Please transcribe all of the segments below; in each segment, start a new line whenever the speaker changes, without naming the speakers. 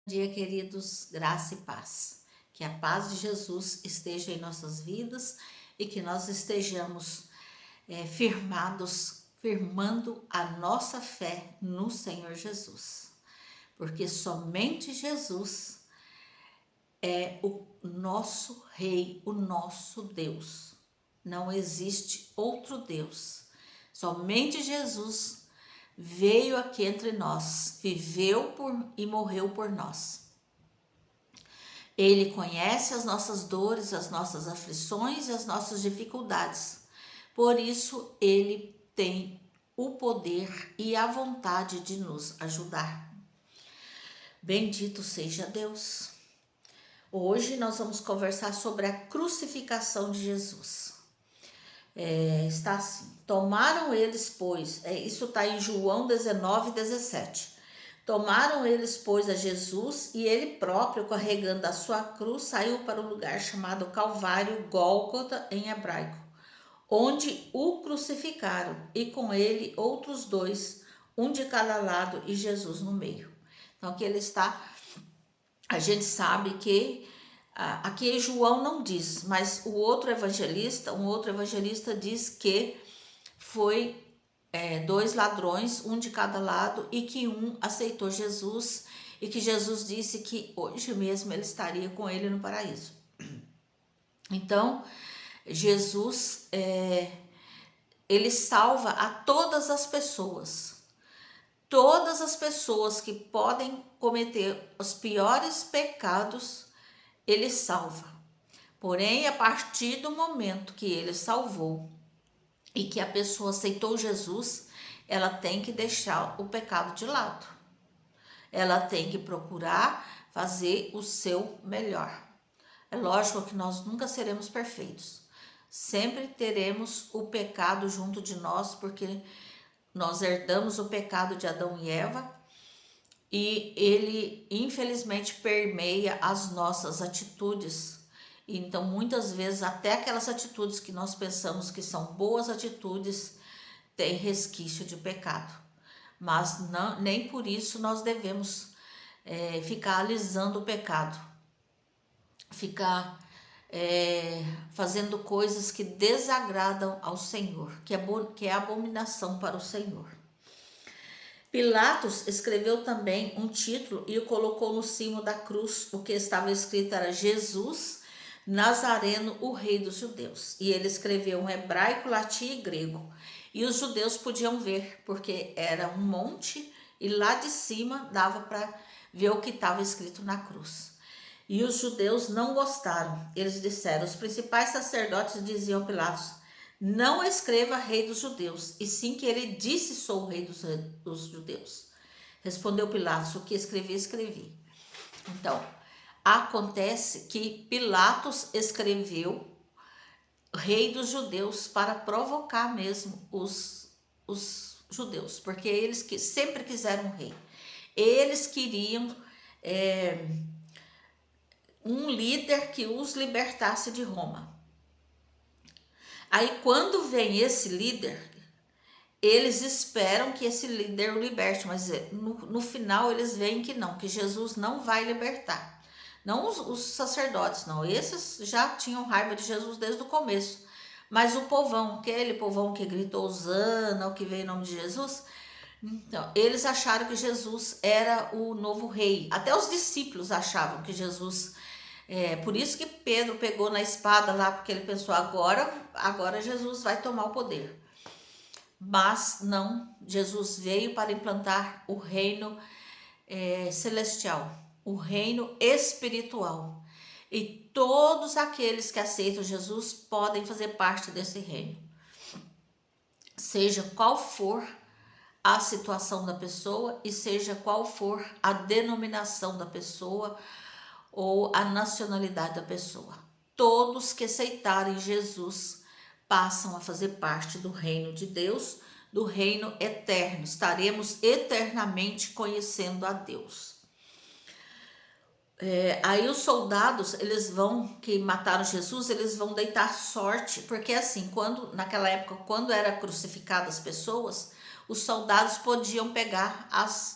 Bom dia, queridos, graça e paz. Que a paz de Jesus esteja em nossas vidas e que nós estejamos firmando a nossa fé no Senhor Jesus. Porque somente Jesus é o nosso Rei, o nosso Deus. Não existe outro Deus. Somente Jesus veio aqui entre nós, viveu e morreu por nós. Ele conhece as nossas dores, as nossas aflições e as nossas dificuldades. Por isso, ele tem o poder e a vontade de nos ajudar. Bendito seja Deus. Hoje nós vamos conversar sobre a crucificação de Jesus. Está assim: tomaram eles, pois, isso está em João 19:17. Tomaram eles, pois, a Jesus, e ele próprio, carregando a sua cruz, saiu para o lugar chamado Calvário, Gólgota em hebraico, onde o crucificaram, e com ele outros dois, um de cada lado e Jesus no meio. Então aqui ele está, a gente sabe que aqui João não diz, mas um outro evangelista diz que foi dois ladrões, um de cada lado, e que um aceitou Jesus, e que Jesus disse que hoje mesmo ele estaria com ele no paraíso. Então, Jesus, ele salva a todas as pessoas que podem cometer os piores pecados, ele salva. Porém, a partir do momento que ele salvou, e que a pessoa aceitou Jesus, ela tem que deixar o pecado de lado. Ela tem que procurar fazer o seu melhor. É lógico que nós nunca seremos perfeitos. Sempre teremos o pecado junto de nós, porque nós herdamos o pecado de Adão e Eva, e ele infelizmente permeia as nossas atitudes. Então, muitas vezes, até aquelas atitudes que nós pensamos que são boas atitudes, tem resquício de pecado. Mas não, nem por isso nós devemos ficar alisando o pecado. Ficar fazendo coisas que desagradam ao Senhor, que é abominação para o Senhor. Pilatos escreveu também um título e o colocou no cimo da cruz. O que estava escrito era Jesus Nazareno, o rei dos judeus. E ele escreveu em hebraico, latim e grego. E os judeus podiam ver, porque era um monte e lá de cima dava para ver o que estava escrito na cruz. E os judeus não gostaram. Eles disseram, os principais sacerdotes diziam a Pilatos, não escreva rei dos judeus, e sim que ele disse sou o rei dos judeus. Respondeu Pilatos, o que escrevi, escrevi. Então, acontece que Pilatos escreveu rei dos judeus para provocar mesmo os judeus, porque eles que sempre quiseram um rei. Eles queriam um líder que os libertasse de Roma. Aí quando vem esse líder, eles esperam que esse líder o liberte, mas no final eles veem que não, que Jesus não vai libertar. Não os sacerdotes, não. Esses já tinham raiva de Jesus desde o começo. Mas o povão, aquele povão que gritou Hosana, o que veio em nome de Jesus, então, eles acharam que Jesus era o novo rei. Até os discípulos achavam que Jesus... por isso que Pedro pegou na espada lá, porque ele pensou, agora Jesus vai tomar o poder. Mas não, Jesus veio para implantar o reino celestial, o reino espiritual. E todos aqueles que aceitam Jesus podem fazer parte desse reino. Seja qual for a situação da pessoa e seja qual for a denominação da pessoa ou a nacionalidade da pessoa. Todos que aceitarem Jesus passam a fazer parte do reino de Deus, do reino eterno. Estaremos eternamente conhecendo a Deus. Aí os soldados, que mataram Jesus, eles vão deitar sorte, porque assim, naquela época, quando era crucificado as pessoas, os soldados podiam pegar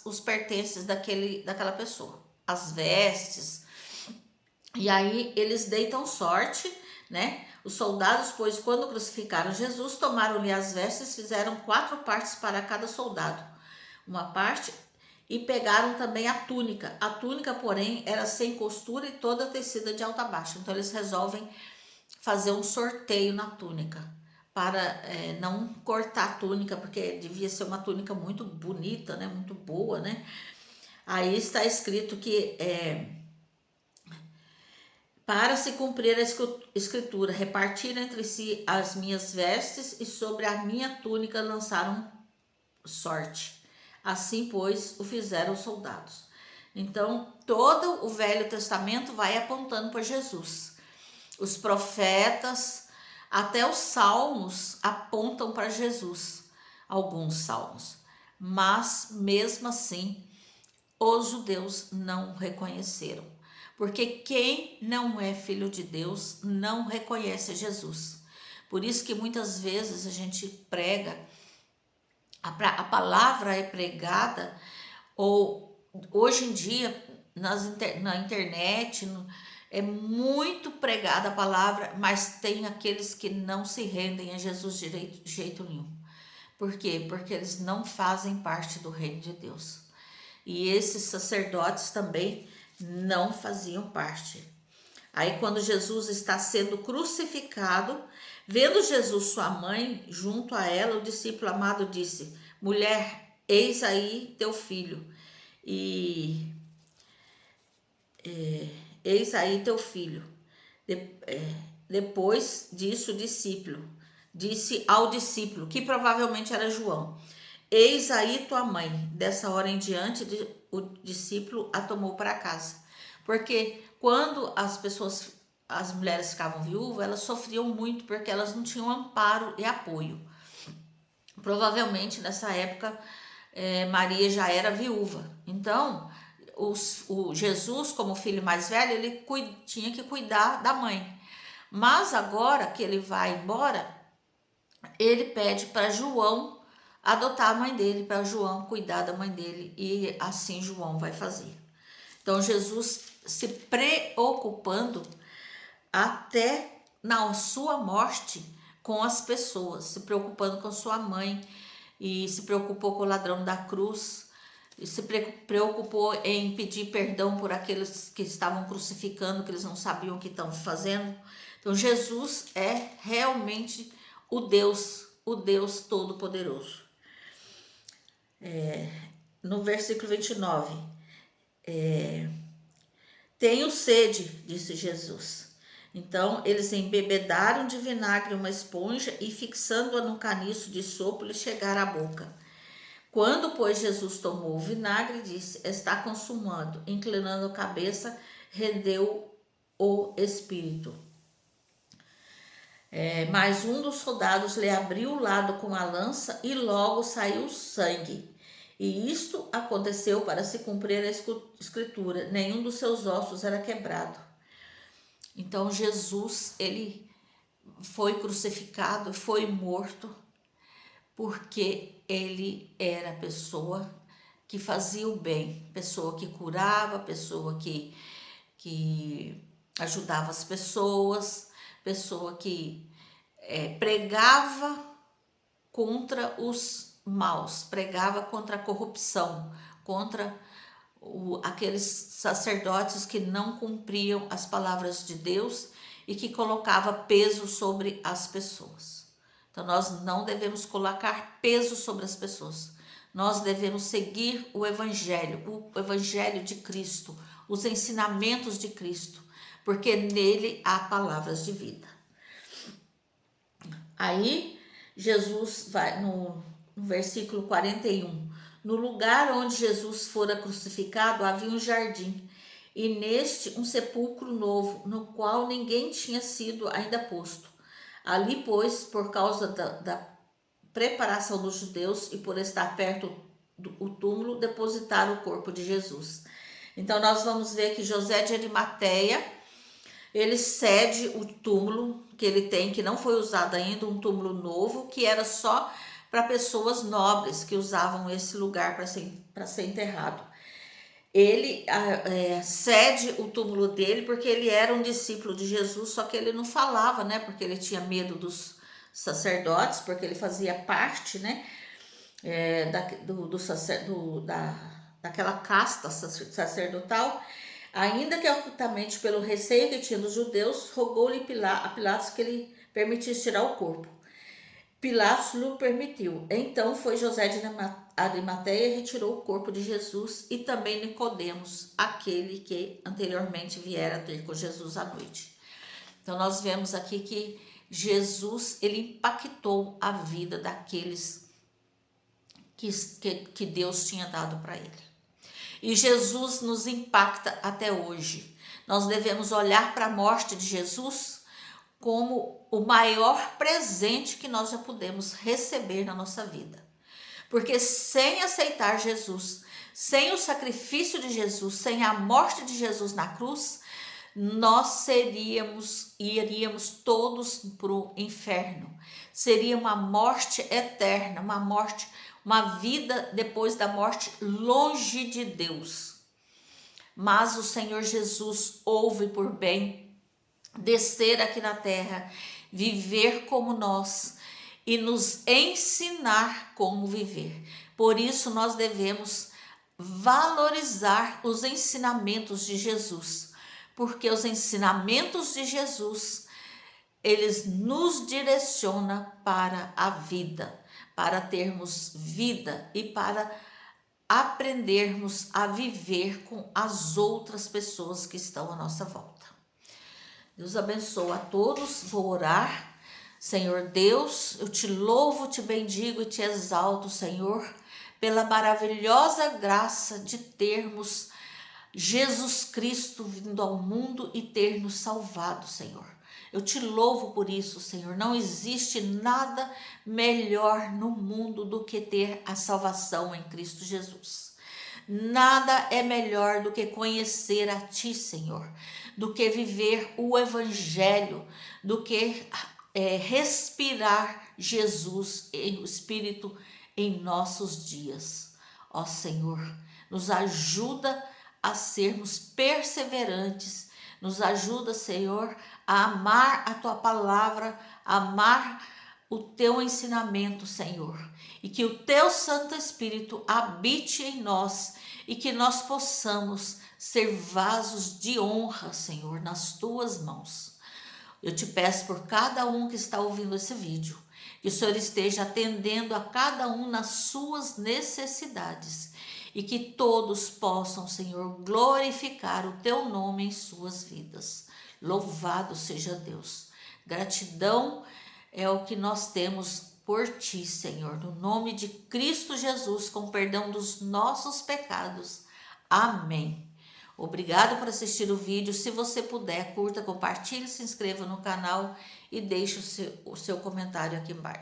os pertences daquela pessoa. as vestes. E aí eles deitam sorte, né? Os soldados, pois, quando crucificaram Jesus, tomaram-lhe as vestes, fizeram 4 partes para cada soldado, uma parte, e pegaram também a túnica. A túnica, porém, era sem costura e toda tecida de alta a baixo. Então eles resolvem fazer um sorteio na túnica, para não cortar a túnica, porque devia ser uma túnica muito bonita, né? Muito boa, né? Aí está escrito que para se cumprir a escritura, repartiram entre si as minhas vestes e sobre a minha túnica lançaram sorte. Assim, pois, o fizeram os soldados. Então, todo o Velho Testamento vai apontando para Jesus. Os profetas, até os salmos apontam para Jesus, alguns salmos. Mas, mesmo assim, os judeus não reconheceram. Porque quem não é filho de Deus não reconhece Jesus. Por isso que muitas vezes a gente prega, a palavra é pregada, ou hoje em dia na internet é muito pregada a palavra, mas tem aqueles que não se rendem a Jesus de jeito nenhum. Por quê? Porque eles não fazem parte do reino de Deus. E esses sacerdotes também não faziam parte. Aí quando Jesus está sendo crucificado, vendo Jesus sua mãe junto a ela, o discípulo amado disse: mulher, eis aí teu filho. E eis aí teu filho. Depois disso, o discípulo disse ao discípulo, que provavelmente era João: eis aí tua mãe. Dessa hora em diante, o discípulo a tomou para casa. Porque quando as mulheres ficavam viúvas, elas sofriam muito porque elas não tinham amparo e apoio. Provavelmente nessa época Maria já era viúva. Então, o Jesus, como filho mais velho, ele tinha que cuidar da mãe. Mas agora que ele vai embora, ele pede para João adotar a mãe dele, para João cuidar da mãe dele, e assim João vai fazer. Então Jesus se preocupando até na sua morte com as pessoas, se preocupando com sua mãe, e se preocupou com o ladrão da cruz, e se preocupou em pedir perdão por aqueles que estavam crucificando, que eles não sabiam o que estavam fazendo. Então Jesus é realmente o Deus Todo-Poderoso. No versículo 29, tenho sede, disse Jesus. Então eles embebedaram de vinagre uma esponja e, fixando-a no caniço de sopo, lhe chegaram à boca. Quando, pois, Jesus tomou o vinagre, disse: está consumado. Inclinando a cabeça, rendeu o espírito. Mas um dos soldados lhe abriu o lado com a lança e logo saiu sangue. E isto aconteceu para se cumprir a escritura: nenhum dos seus ossos era quebrado. Então Jesus, ele foi crucificado, foi morto, porque ele era pessoa que fazia o bem, pessoa que curava, pessoa que ajudava as pessoas, pessoa que pregava contra os maus, pregava contra a corrupção, contra aqueles sacerdotes que não cumpriam as palavras de Deus e que colocava peso sobre as pessoas. Então nós não devemos colocar peso sobre as pessoas. Nós devemos seguir o evangelho de Cristo, os ensinamentos de Cristo, porque nele há palavras de vida. Aí Jesus vai no versículo 41. No lugar onde Jesus fora crucificado havia um jardim, e neste um sepulcro novo, no qual ninguém tinha sido ainda posto. Ali, pois, por causa da preparação dos judeus e por estar perto do túmulo, depositaram o corpo de Jesus. Então nós vamos ver que José de Arimateia, ele cede o túmulo que ele tem, que não foi usado ainda, um túmulo novo, que era só para pessoas nobres que usavam esse lugar para ser enterrado. ele cede o túmulo dele porque ele era um discípulo de Jesus, só que ele não falava, né? Porque ele tinha medo dos sacerdotes, porque ele fazia parte, né? Daquela casta sacerdotal. Ainda que ocultamente pelo receio que tinha dos judeus, rogou-lhe a Pilatos que ele permitisse tirar o corpo. Pilatos lhe permitiu. Então foi José de Arimateia e retirou o corpo de Jesus, e também Nicodemos, aquele que anteriormente viera ter com Jesus à noite. Então nós vemos aqui que Jesus, ele impactou a vida daqueles que Deus tinha dado para ele. E Jesus nos impacta até hoje. Nós devemos olhar para a morte de Jesus como o maior presente que nós já podemos receber na nossa vida. Porque sem aceitar Jesus, sem o sacrifício de Jesus, sem a morte de Jesus na cruz, nós iríamos todos para o inferno. Seria uma morte eterna, uma vida depois da morte longe de Deus. Mas o Senhor Jesus houve por bem descer aqui na terra, viver como nós e nos ensinar como viver. Por isso nós devemos valorizar os ensinamentos de Jesus, porque os ensinamentos de Jesus, eles nos direcionam para a vida, para termos vida e para aprendermos a viver com as outras pessoas que estão à nossa volta. Deus abençoe a todos. Vou orar. Senhor Deus, eu te louvo, te bendigo e te exalto, Senhor, pela maravilhosa graça de termos Jesus Cristo vindo ao mundo e ter nos salvado, Senhor. Eu te louvo por isso, Senhor. Não existe nada melhor no mundo do que ter a salvação em Cristo Jesus. Nada é melhor do que conhecer a Ti, Senhor, do que viver o Evangelho, do que respirar Jesus e o Espírito em nossos dias. Ó Senhor, nos ajuda a sermos perseverantes, nos ajuda, Senhor, a amar a Tua palavra, a amar o Teu ensinamento, Senhor, e que o Teu Santo Espírito habite em nós e que nós possamos ser vasos de honra, Senhor, nas Tuas mãos. Eu te peço por cada um que está ouvindo esse vídeo, que o Senhor esteja atendendo a cada um nas suas necessidades e que todos possam, Senhor, glorificar o Teu nome em suas vidas. Louvado seja Deus. Gratidão é o que nós temos por Ti, Senhor, no nome de Cristo Jesus, com perdão dos nossos pecados. Amém. Obrigado por assistir o vídeo. Se você puder, curta, compartilhe, se inscreva no canal e deixe o seu comentário aqui embaixo.